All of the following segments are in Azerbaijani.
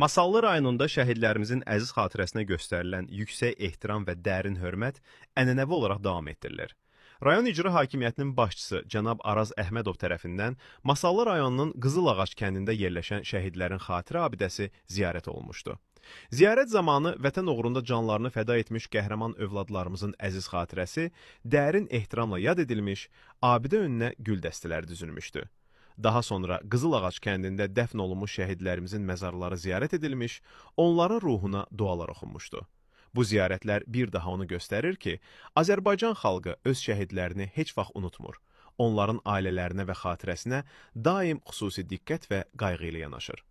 Masallı rayonunda şəhidlərimizin əziz xatirəsinə göstərilən yüksək ehtiram və dərin hörmət ənənəvi olaraq davam etdirilir. Rayon İcra Hakimiyyətinin başçısı cənab Araz Əhmədov tərəfindən Masallı rayonunun Qızılağac kəndində yerləşən şəhidlərin xatirə abidəsi ziyarət olunmuşdu. Ziyarət zamanı vətən uğrunda canlarını fəda etmiş qəhrəman övladlarımızın əziz xatirəsi dərin ehtiramla yad edilmiş, abidə önünə gül dəstələri düzülmüşdü. Daha sonra Qızılağac kəndində dəfn olunmuş şəhidlərimizin məzarları ziyarət edilmiş, onların ruhuna dualar oxunmuşdu. Bu ziyarətlər bir daha onu göstərir ki, Azərbaycan xalqı öz şəhidlərini heç vaxt unutmur. Onların ailələrinə və xatirəsinə daim xüsusi diqqət və qayğı ilə yanaşır.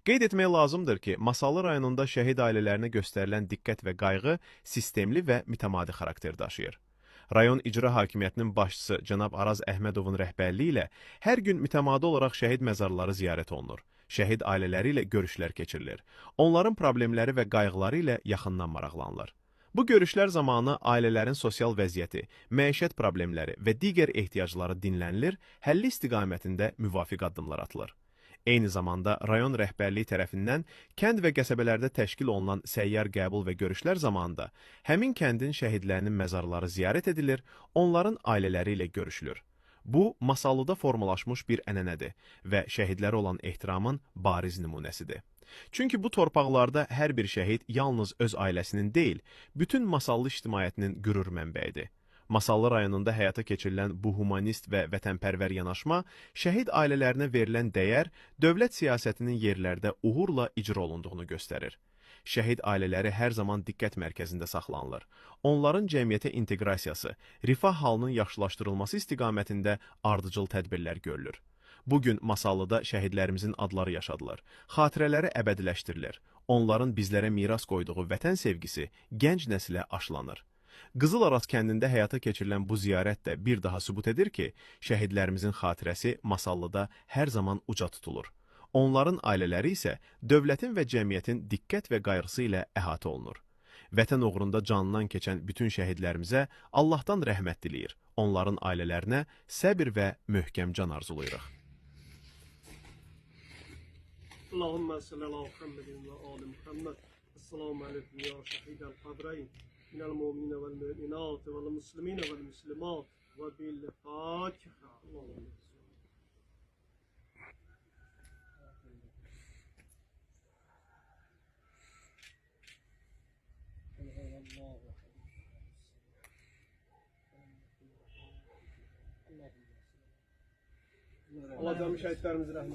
Qeyd etmək lazımdır ki, Masallı rayonunda şəhid ailələrinə göstərilən diqqət və qayğı sistemli və mütəmadi xarakter daşıyır. Rayon İcra Hakimiyyətinin başçısı cənab Araz Əhmədovun rəhbərliyi ilə hər gün mütəmadi olaraq şəhid məzarları ziyarət olunur. Şəhid ailələri ilə görüşlər keçirilir. Onların problemləri və qayğıları ilə yaxından maraqlanılır. Bu görüşlər zamanı ailələrin sosial vəziyyəti, məişət problemləri və digər ehtiyacları dinlənilir, həlli istiqamətində müvafiq addımlar atılır. Eyni zamanda rayon rəhbərliyi tərəfindən kənd və qəsəbələrdə təşkil olunan səyyar qəbul və görüşlər zamanında həmin kəndin şəhidlərinin məzarları ziyarət edilir, onların ailələri ilə görüşülür. Bu, Masallıda formalaşmış bir ənənədir və şəhidlərə olan ehtiramın bariz nümunəsidir. Çünki bu torpaqlarda hər bir şəhid yalnız öz ailəsinin deyil, bütün Masallı ictimaiyyətinin qürur mənbəyidir. Masallı rayonunda həyata keçirilən bu humanist və vətənpərvər yanaşma, şəhid ailələrinə verilən dəyər, dövlət siyasətinin yerlərdə uğurla icra olunduğunu göstərir. Şəhid ailələri hər zaman diqqət mərkəzində saxlanılır. Onların cəmiyyətə inteqrasiyası, rifah halının yaxşılaşdırılması istiqamətində ardıcıl tədbirlər görülür. Bugün Masallıda şəhidlərimizin adları yaşadılır, xatirələri əbədiləşdirilir. Onların bizlərə miras qoyduğu vətən sevgisi gənc nəsilə aşılanır. Qızılaraz kəndində həyata keçirilən bu ziyarət də bir daha sübut edir ki, şəhidlərimizin xatirəsi Masallıda hər zaman uca tutulur. Onların ailələri isə dövlətin və cəmiyyətin diqqət və qayğısı ilə əhatə olunur. Vətən uğrunda canından keçən bütün şəhidlərimizə Allahdan rəhmət diləyir. Onların ailələrinə səbir və möhkəm can arzulayırıq. Allahümme salli ala Muhammedin ve ali Muhammed. Esselamu aleyküm ya şehidel kabrayn. Minel mu'mine vel mü'minat vel muslimine vel muslimat ve bil Fatiha. Allah canım şehitlerimizi rahmet